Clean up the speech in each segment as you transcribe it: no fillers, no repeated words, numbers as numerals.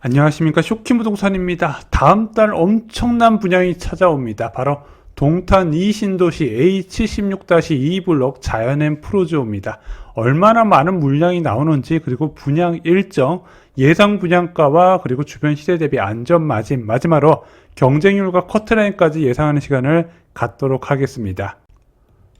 안녕하십니까. 쇼킹부동산입니다. 다음 달 엄청난 분양이 찾아옵니다. 바로 동탄 2신도시 A76-2 블록 자연앤 프로지오입니다. 얼마나 많은 물량이 나오는지, 그리고 분양 일정, 예상 분양가와 그리고 주변 시세 대비 안전 마진, 마지막으로 경쟁률과 커트라인까지 예상하는 시간을 갖도록 하겠습니다.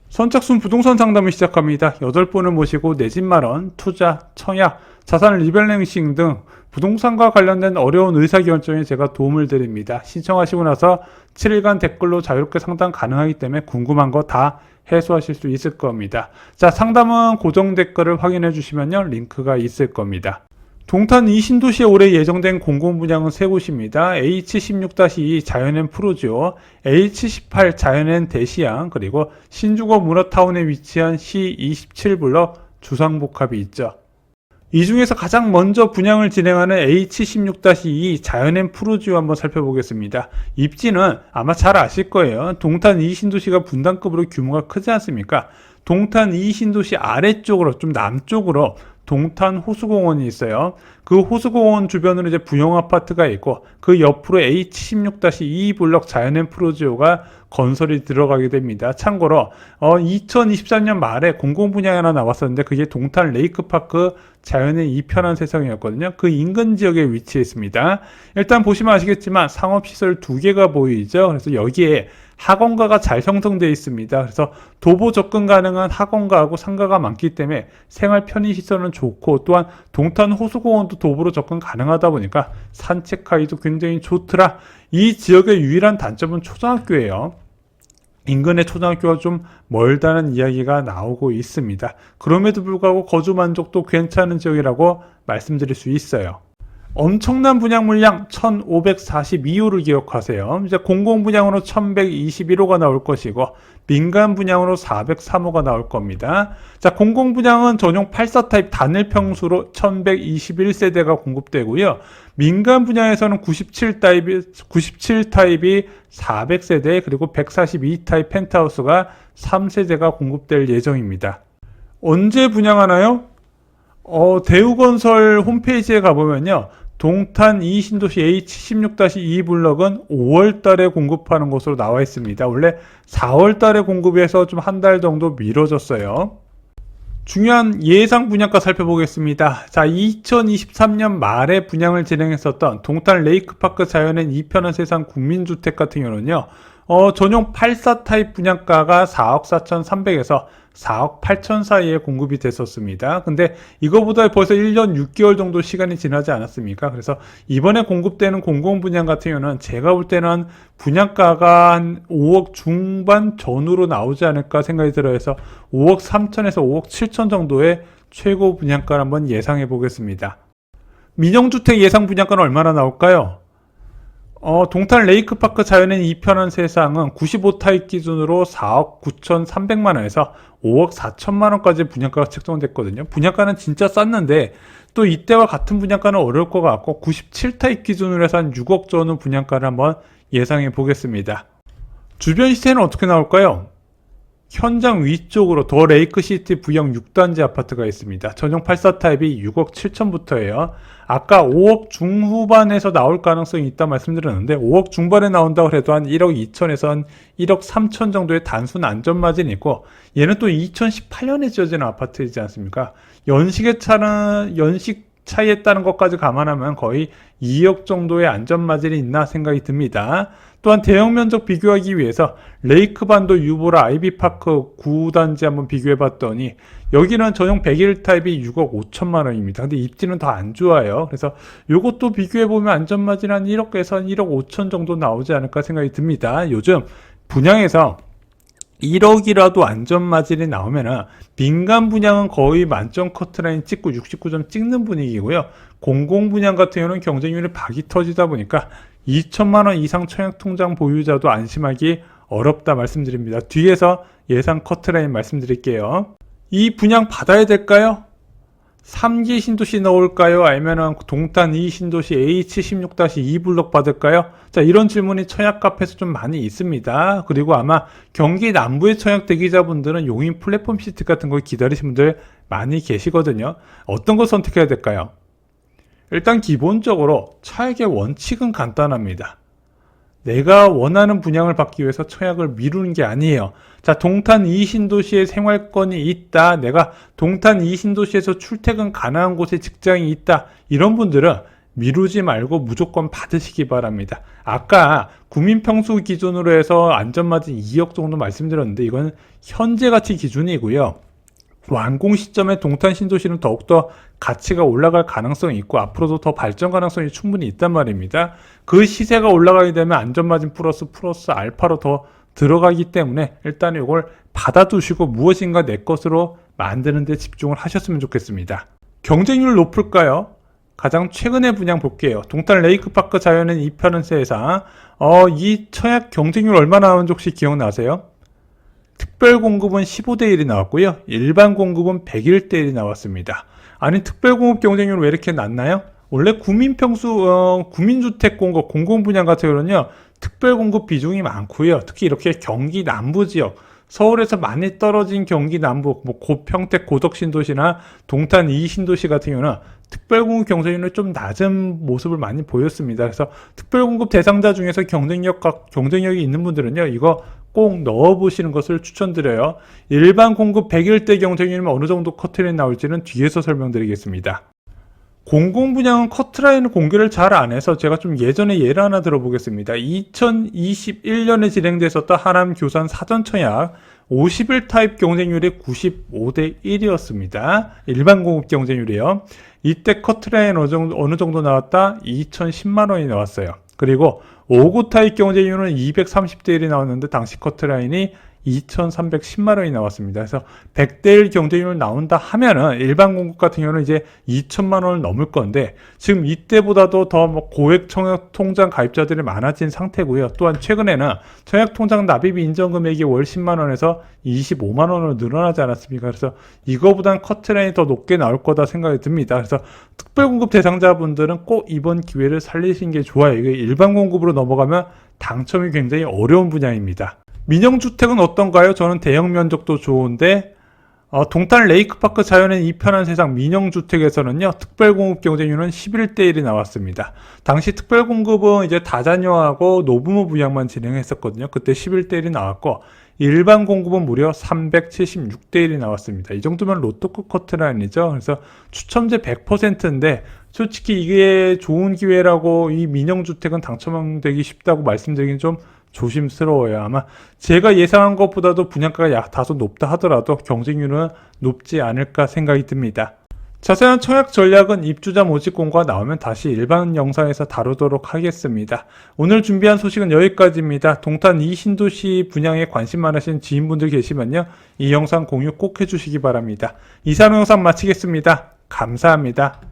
선착순 부동산 상담을 시작합니다. 8분을 모시고 내 집 마련, 투자, 청약, 자산 리밸런싱 등 부동산과 관련된 어려운 의사결정에 제가 도움을 드립니다. 신청하시고 나서 7일간 댓글로 자유롭게 상담 가능하기 때문에 궁금한 거 다 해소하실 수 있을 겁니다. 자, 상담은 고정 댓글을 확인해 주시면요, 링크가 있을 겁니다. 동탄 2신도시에 올해 예정된 공공분양은 3곳입니다. A76-2 자연앤 프로지오, A78 자연앤 대시양, 그리고 신주거 문화타운에 위치한 C27블럭 주상복합이 있죠. 이 중에서 가장 먼저 분양을 진행하는 A76-2 자연앤 프로지오 한번 살펴보겠습니다. 입지는 아마 잘 아실 거예요. 동탄 2신도시가 분당급으로 규모가 크지 않습니까? 동탄 2신도시 아래쪽으로, 좀 남쪽으로 동탄 호수공원이 있어요. 그 호수공원 주변으로 이제 부영 아파트가 있고, 그 옆으로 A76-2 블럭 자연앤 프로지오가 건설이 들어가게 됩니다. 참고로 2023년 말에 공공분양이 하나 나왔었는데, 그게 동탄 레이크파크 자연의 이편한 세상이었거든요. 그 인근 지역에 위치해 있습니다. 일단 보시면 아시겠지만 상업시설 2개가 보이죠. 그래서 여기에 학원가가 잘 형성되어 있습니다. 그래서 도보 접근 가능한 학원가하고 상가가 많기 때문에 생활 편의시설은 좋고, 또한 동탄 호수공원도 도보로 접근 가능하다 보니까 산책하기도 굉장히 좋더라. 이 지역의 유일한 단점은 초등학교예요. 인근의 초등학교가 좀 멀다는 이야기가 나오고 있습니다. 그럼에도 불구하고 거주 만족도 괜찮은 지역이라고 말씀드릴 수 있어요. 엄청난 분양 물량 1542호를 기억하세요. 이제 공공 분양으로 1121호가 나올 것이고, 민간 분양으로 403호가 나올 겁니다. 자, 공공 분양은 전용 84 타입 단일 평수로 1121세대가 공급되고요. 민간 분양에서는 97 타입이 400세대, 그리고 142 타입 펜트하우스가 3세대가 공급될 예정입니다. 언제 분양하나요? 대우건설 홈페이지에 가보면요, 동탄 2신도시 A76-2 블럭은 5월 달에 공급하는 것으로 나와 있습니다. 원래 4월 달에 공급해서 좀 한 달 정도 미뤄졌어요. 중요한 예상 분양가 살펴보겠습니다. 자, 2023년 말에 분양을 진행했었던 동탄 레이크파크 자연앤 이편한 세상 국민주택 같은 경우는요, 전용 84 타입 분양가가 4억 4,300에서 4억 8천 사이에 공급이 됐었습니다. 근데 이거보다 벌써 1년 6개월 정도 시간이 지나지 않았습니까? 그래서 이번에 공급되는 공공분양 같은 경우는 제가 볼 때는 분양가가 한 5억 중반 전후로 나오지 않을까 생각이 들어요. 해서 5억 3천에서 5억 7천 정도의 최고 분양가를 한번 예상해 보겠습니다. 민영주택 예상 분양가는 얼마나 나올까요? 동탄 레이크파크 자연앤 이편한 세상은 95 타입 기준으로 4억 9,300만원에서 5억 4천만원까지 분양가가 책정됐거든요. 분양가는 진짜 쌌는데, 또 이때와 같은 분양가는 어려울 것 같고, 97 타입 기준으로 해서 한 6억 전후 분양가를 한번 예상해 보겠습니다. 주변 시세는 어떻게 나올까요? 현장 위쪽으로 더 레이크시티 부영 6단지 아파트가 있습니다. 전용 84 타입이 6억 7천부터예요. 아까 5억 중후반에서 나올 가능성이 있다 말씀드렸는데, 5억 중반에 나온다고 해도 한 1억 2천에서 한 1억 3천 정도의 단순 안전 마진이 있고, 얘는 또 2018년에 지어진 아파트이지 않습니까? 연식 차이에 따른 것까지 감안하면 거의 2억 정도의 안전 마진이 있나 생각이 듭니다. 또한 대형 면적 비교하기 위해서 레이크반도 유보라 아이비파크 9단지 한번 비교해 봤더니, 여기는 전용 101 타입이 6억 5천만 원입니다. 근데 입지는 더 안 좋아요. 그래서 이것도 비교해 보면 안전 마진 한 1억에서 한 1억 5천 정도 나오지 않을까 생각이 듭니다. 요즘 분양에서 1억이라도 안전마진이 나오면은 민간 분양은 거의 만점 커트라인 찍고 69점 찍는 분위기고요. 공공 분양 같은 경우는 경쟁률이 박이 터지다 보니까 2천만 원 이상 청약통장 보유자도 안심하기 어렵다 말씀드립니다. 뒤에서 예상 커트라인 말씀드릴게요. 이 분양 받아야 될까요? 3기 신도시 넣을까요? 아니면 동탄 2신도시 A76-2 블럭 받을까요? 자, 이런 질문이 청약 카페에서 좀 많이 있습니다. 그리고 아마 경기 남부의 청약 대기자분들은 용인 플랫폼 시티 같은 걸 기다리시는 분들 많이 계시거든요. 어떤 걸 선택해야 될까요? 일단 기본적으로 청약의 원칙은 간단합니다. 내가 원하는 분양을 받기 위해서 청약을 미루는 게 아니에요. 자, 동탄 2신도시에 생활권이 있다. 내가 동탄 2신도시에서 출퇴근 가능한 곳에 직장이 있다. 이런 분들은 미루지 말고 무조건 받으시기 바랍니다. 아까 구민평수 기준으로 해서 안전마진 2억 정도 말씀드렸는데 이건 현재 가치 기준이고요. 완공 시점에 동탄 신도시는 더욱더 가치가 올라갈 가능성이 있고 앞으로도 더 발전 가능성이 충분히 있단 말입니다. 그 시세가 올라가게 되면 안전마진 플러스 알파로 더 들어가기 때문에 일단 이걸 받아두시고 무엇인가 내 것으로 만드는 데 집중을 하셨으면 좋겠습니다. 경쟁률 높을까요? 가장 최근의 분양 볼게요. 동탄 레이크파크 자연은 2편은 세상. 이 청약 경쟁률 얼마나 나오는지 혹시 기억나세요? 특별 공급은 15대 1이 나왔고요. 일반 공급은 101대 1이 나왔습니다. 아니, 특별 공급 경쟁률은 왜 이렇게 낮나요? 원래 구민주택 공급, 공공분양 같은 경우는요, 특별 공급 비중이 많고요. 특히 이렇게 경기 남부 지역, 서울에서 많이 떨어진 경기 남부, 평택 고덕신도시나 동탄 2신도시 같은 경우는 특별공급 경쟁률이 좀 낮은 모습을 많이 보였습니다. 그래서 특별공급 대상자 중에서 경쟁력이 있는 분들은요, 이거 꼭 넣어보시는 것을 추천드려요. 일반 공급 100일대 경쟁률이면 어느 정도 커트라인 나올지는 뒤에서 설명드리겠습니다. 공공분양은 커트라인을 공개를 잘 안 해서 제가 좀 예전에 예를 하나 들어보겠습니다. 2021년에 진행됐었던 하남 교산 사전청약 50일 타입 경쟁률이 95대 1이었습니다. 일반 공급 경쟁률이요. 이때 커트라인 어느 정도 나왔다? 2,010만 원이 나왔어요. 그리고 5구 타입 경쟁률은 230대 1이 나왔는데 당시 커트라인이 2,310만 원이 나왔습니다. 그래서 100대 1 경쟁률 나온다 하면은 일반 공급 같은 경우는 이제 2천만 원을 넘을 건데 지금 이때보다도 더 고액 청약 통장 가입자들이 많아진 상태고요. 또한 최근에는 청약 통장 납입 인정 금액이 월 10만 원에서 25만 원으로 늘어나지 않았습니까? 그래서 이거보단 커트라인이 더 높게 나올 거다 생각이 듭니다. 그래서 특별 공급 대상자분들은 꼭 이번 기회를 살리시는 게 좋아요. 이게 일반 공급으로 넘어가면 당첨이 굉장히 어려운 분야입니다. 민영주택은 어떤가요? 저는 대형 면적도 좋은데 동탄 레이크파크 자연은 이편한 세상 민영주택에서는요, 특별공급 경쟁률은 11대 1이 나왔습니다. 당시 특별공급은 이제 다자녀하고 노부모 부양만 진행했었거든요. 그때 11대 1이 나왔고 일반 공급은 무려 376대 1이 나왔습니다. 이 정도면 로또급 커트라인이죠. 그래서 추첨제 100%인데 솔직히 이게 좋은 기회라고 이 민영주택은 당첨되기 쉽다고 말씀드리긴 좀 조심스러워요. 아마 제가 예상한 것보다도 분양가가 다소 높다 하더라도 경쟁률은 높지 않을까 생각이 듭니다. 자세한 청약 전략은 입주자 모집 공고가 나오면 다시 일반 영상에서 다루도록 하겠습니다. 오늘 준비한 소식은 여기까지입니다. 동탄 2신도시 분양에 관심 많으신 지인분들 계시면요, 이 영상 공유 꼭 해주시기 바랍니다. 이상 영상 마치겠습니다. 감사합니다.